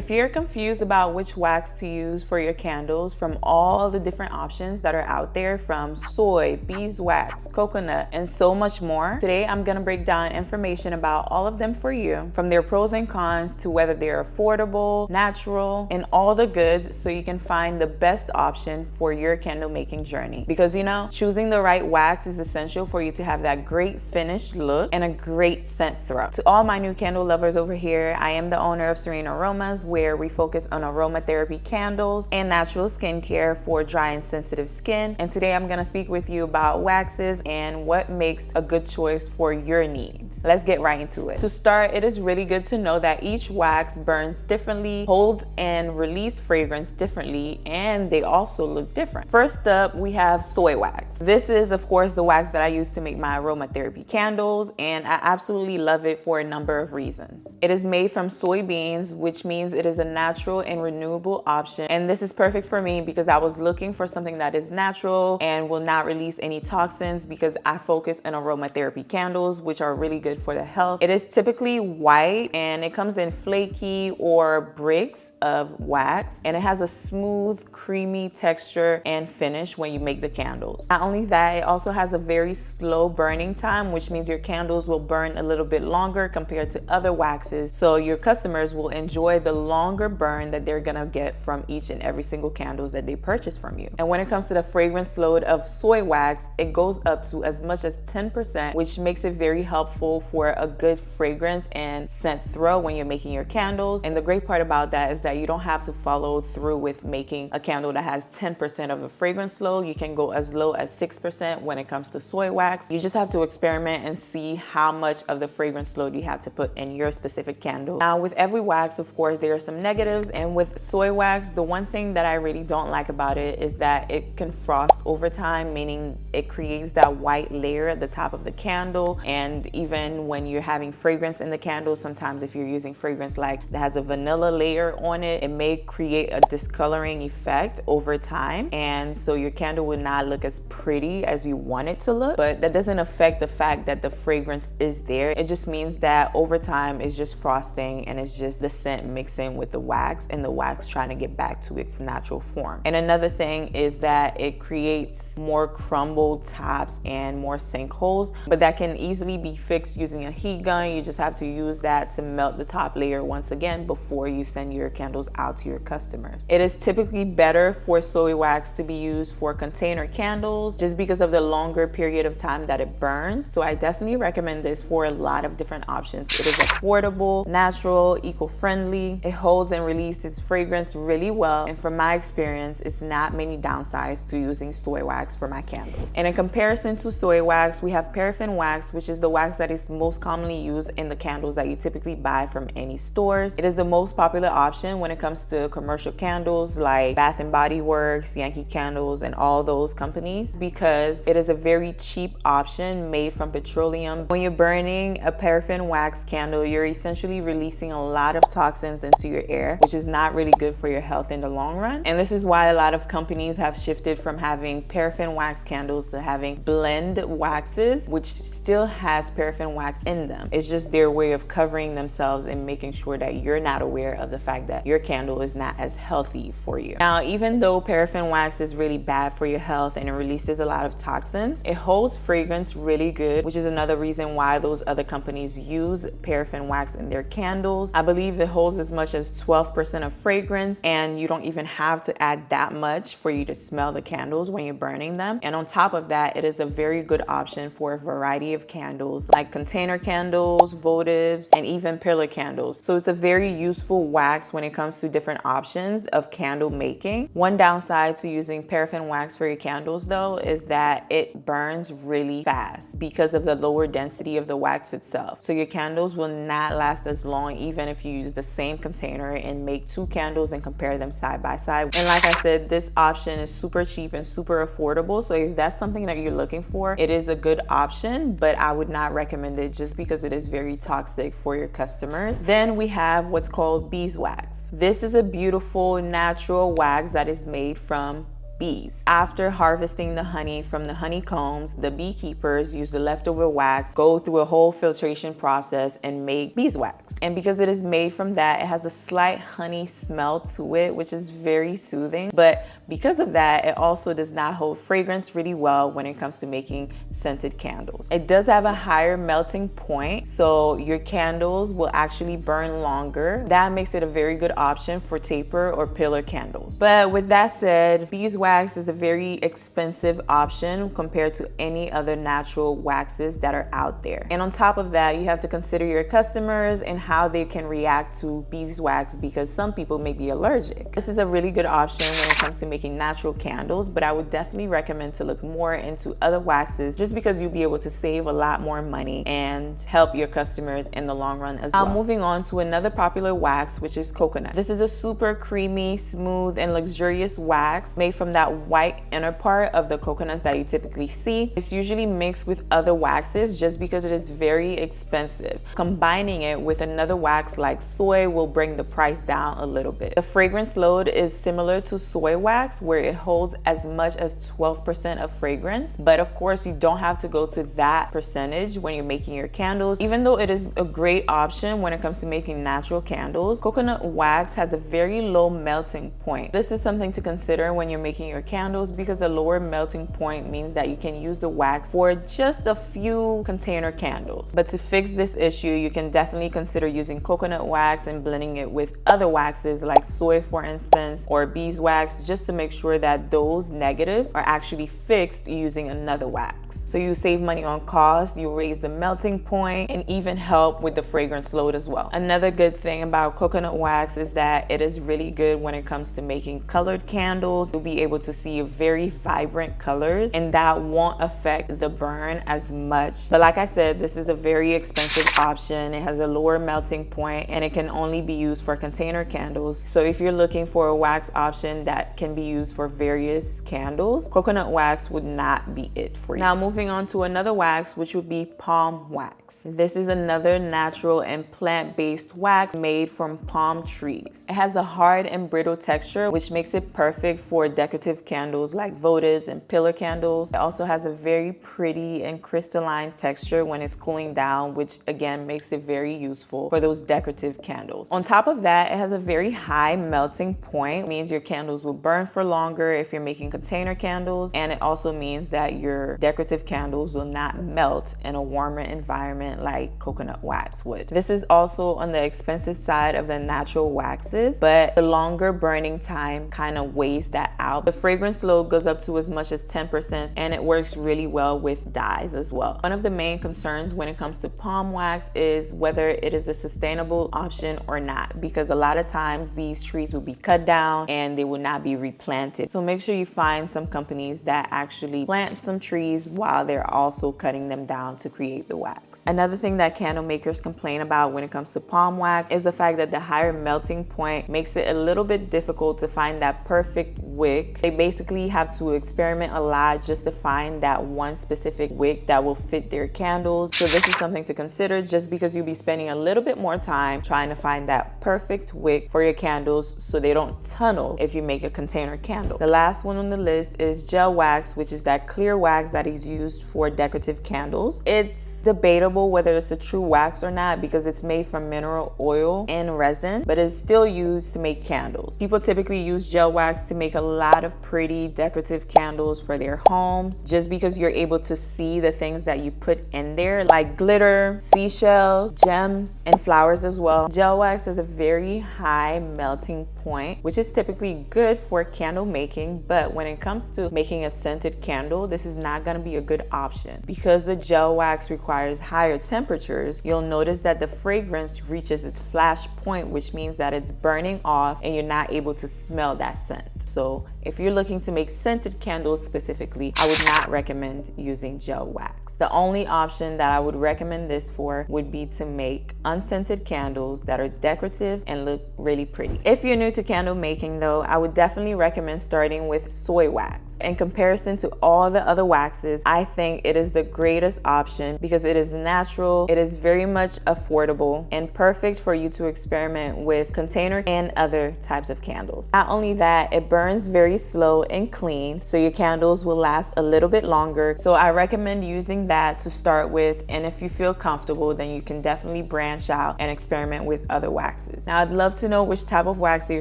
If you're confused about which wax to use for your candles from all the different options that are out there, from soy, beeswax, coconut, and so much more, today I'm gonna break down information about all of them for you, from their pros and cons to whether they're affordable, natural, and all the goods, so you can find the best option for your candle making journey. Because you know, choosing the right wax is essential for you to have that great finished look and a great scent throw. To all my new candle lovers over here, I am the owner of Serene Aromas, where we focus on aromatherapy candles and natural skincare for dry and sensitive skin. And today I'm gonna speak with you about waxes and what makes a good choice for your needs. Let's get right into it. To start, it is really good to know that each wax burns differently, holds and releases fragrance differently, and they also look different. First up, we have soy wax. This is, of course, the wax that I use to make my aromatherapy candles, and I absolutely love it for a number of reasons. It is made from soybeans, which means it is a natural and renewable option, and this is perfect for me because I was looking for something that is natural and will not release any toxins, because I focus on aromatherapy candles, which are really good for the health. It is typically white and it comes in flaky or bricks of wax, and it has a smooth, creamy texture and finish when you make the candles. Not only that, it also has a very slow burning time, which means your candles will burn a little bit longer compared to other waxes, so your customers will enjoy the longer burn that they're gonna get from each and every single candles that they purchase from you. And when it comes to the fragrance load of soy wax, it goes up to as much as 10%, which makes it very helpful for a good fragrance and scent throw when you're making your candles. And the great part about that is that you don't have to follow through with making a candle that has 10% of a fragrance load. You can go as low as 6% when it comes to soy wax. You just have to experiment and see how much of the fragrance load you have to put in your specific candle. Now, with every wax, of course, there are some negatives, and with soy wax, the one thing that I really don't like about it is that it can frost over time, meaning it creates that white layer at the top of the candle. And even when you're having fragrance in the candle, sometimes if you're using fragrance like that has a vanilla layer on it, it may create a discoloring effect over time, and so your candle will not look as pretty as you want it to look. But that doesn't affect the fact that the fragrance is there. It just means that over time it's just frosting, and it's just the scent mixing with the wax, and the wax trying to get back to its natural form. And another thing is that it creates more crumbled tops and more sinkholes, but that can easily be fixed using a heat gun. You just have to use that to melt the top layer once again before you send your candles out to your customers. It is typically better for soy wax to be used for container candles just because of the longer period of time that it burns. So I definitely recommend this for a lot of different options. It is affordable, natural, eco-friendly. It holds and releases fragrance really well, and from my experience, it's not many downsides to using soy wax for my candles. And in comparison to soy wax, we have paraffin wax, which is the wax that is most commonly used in the candles that you typically buy from any stores. It is the most popular option when it comes to commercial candles like Bath and Body Works, Yankee Candles, and all those companies, because it is a very cheap option made from petroleum. When you're burning a paraffin wax candle, you're essentially releasing a lot of toxins into your air, which is not really good for your health in the long run. And this is why a lot of companies have shifted from having paraffin wax candles to having blend waxes, which still has paraffin wax in them. It's just their way of covering themselves and making sure that you're not aware of the fact that your candle is not as healthy for you. Now, even though paraffin wax is really bad for your health and it releases a lot of toxins, it holds fragrance really good, which is another reason why those other companies use paraffin wax in their candles. I believe it holds as much as 12% of fragrance, and you don't even have to add that much for you to smell the candles when you're burning them. And on top of that, it is a very good option for a variety of candles like container candles, votives, and even pillar candles. So it's a very useful wax when it comes to different options of candle making. One downside to using paraffin wax for your candles though is that it burns really fast because of the lower density of the wax itself. So your candles will not last as long even if you use the same container and make two candles and compare them side by side. And like I said, this option is super cheap and super affordable. So if that's something that you're looking for, it is a good option, but I would not recommend it just because it is very toxic for your customers. Then we have what's called beeswax. This is a beautiful natural wax that is made from bees. After harvesting the honey from the honeycombs, the beekeepers use the leftover wax, go through a whole filtration process, and make beeswax. And because it is made from that, it has a slight honey smell to it, which is very soothing. But because of that, it also does not hold fragrance really well when it comes to making scented candles. It does have a higher melting point, so your candles will actually burn longer. That makes it a very good option for taper or pillar candles. But with that said, beeswax is a very expensive option compared to any other natural waxes that are out there. And on top of that, you have to consider your customers and how they can react to beeswax, because some people may be allergic. This is a really good option when it comes to making natural candles, but I would definitely recommend to look more into other waxes, just because you'll be able to save a lot more money and help your customers in the long run as well. Now moving on to another popular wax, which is coconut. This is a super creamy, smooth, and luxurious wax made from that white inner part of the coconuts that you typically see. It's usually mixed with other waxes just because it is very expensive. Combining it with another wax like soy will bring the price down a little bit. The fragrance load is similar to soy wax, where it holds as much as 12% of fragrance, but of course you don't have to go to that percentage when you're making your candles. Even though it is a great option when it comes to making natural candles, coconut wax has a very low melting point. This is something to consider when you're making your candles, because the lower melting point means that you can use the wax for just a few container candles. But to fix this issue, you can definitely consider using coconut wax and blending it with other waxes like soy, for instance, or beeswax, just to make sure that those negatives are actually fixed using another wax. So you save money on cost, you raise the melting point, and even help with the fragrance load as well. Another good thing about coconut wax is that it is really good when it comes to making colored candles. You'll be able to see very vibrant colors, and that won't affect the burn as much. But like I said, this is a very expensive option. It has a lower melting point, and it can only be used for container candles. So if you're looking for a wax option that can be used for various candles, coconut wax would not be it for you. Now moving on to another wax, which would be palm wax. This is another natural and plant-based wax made from palm trees. It has a hard and brittle texture, which makes it perfect for decorative candles like votives and pillar candles. It also has a very pretty and crystalline texture when it's cooling down, which again makes it very useful for those decorative candles. On top of that, it has a very high melting point. It means your candles will burn for longer if you're making container candles, and it also means that your decorative candles will not melt in a warmer environment like coconut wax would. This is also on the expensive side of the natural waxes, but the longer burning time kind of weighs that out. The fragrance load goes up to as much as 10%, and it works really well with dyes as well. One of the main concerns when it comes to palm wax is whether it is a sustainable option or not, because a lot of times these trees will be cut down and they will not be replanted. So make sure you find some companies that actually plant some trees while they're also cutting them down to create the wax. Another thing that candle makers complain about when it comes to palm wax is the fact that the higher melting point makes it a little bit difficult to find that perfect wick. They basically have to experiment a lot just to find that one specific wick that will fit their candles. So this is something to consider, just because you'll be spending a little bit more time trying to find that perfect wick for your candles so they don't tunnel if you make a container candle. The last one on the list is gel wax, which is that clear wax that is used for decorative candles. It's debatable whether it's a true wax or not, because it's made from mineral oil and resin, but it's still used to make candles. People typically use gel wax to make a lot of pretty decorative candles for their homes, just because you're able to see the things that you put in there, like glitter, seashells, gems, and flowers as well. Gel wax has a very high melting point, which is typically good for candle making, but when it comes to making a scented candle, this is not going to be a good option. Because the gel wax requires higher temperatures, you'll notice that the fragrance reaches its flash point, which means that it's burning off and you're not able to smell that scent. So if you're looking to make scented candles specifically, I would not recommend using gel wax. The only option that I would recommend this for would be to make unscented candles that are decorative and look really pretty. If you're new to candle making though, I would definitely recommend starting with soy wax. In comparison to all the other waxes, I think it is the greatest option because it is natural, it is very much affordable, and perfect for you to experiment with container and other types of candles. Not only that, it burns very very slow and clean, so your candles will last a little bit longer. So I recommend using that to start with, and if you feel comfortable, then you can definitely branch out and experiment with other waxes. Now, I'd love to know which type of wax you're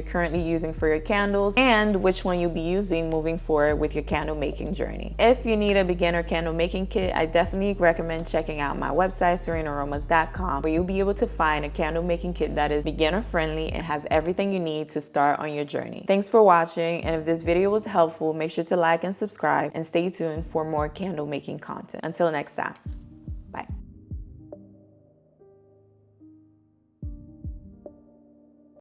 currently using for your candles and which one you'll be using moving forward with your candle making journey. If you need a beginner candle making kit, I definitely recommend checking out my website, serenearomas.com, where you'll be able to find a candle making kit that is beginner friendly and has everything you need to start on your journey. Thanks for watching, and if this video was helpful, make sure to like and subscribe and stay tuned for more candle making content. Until next time.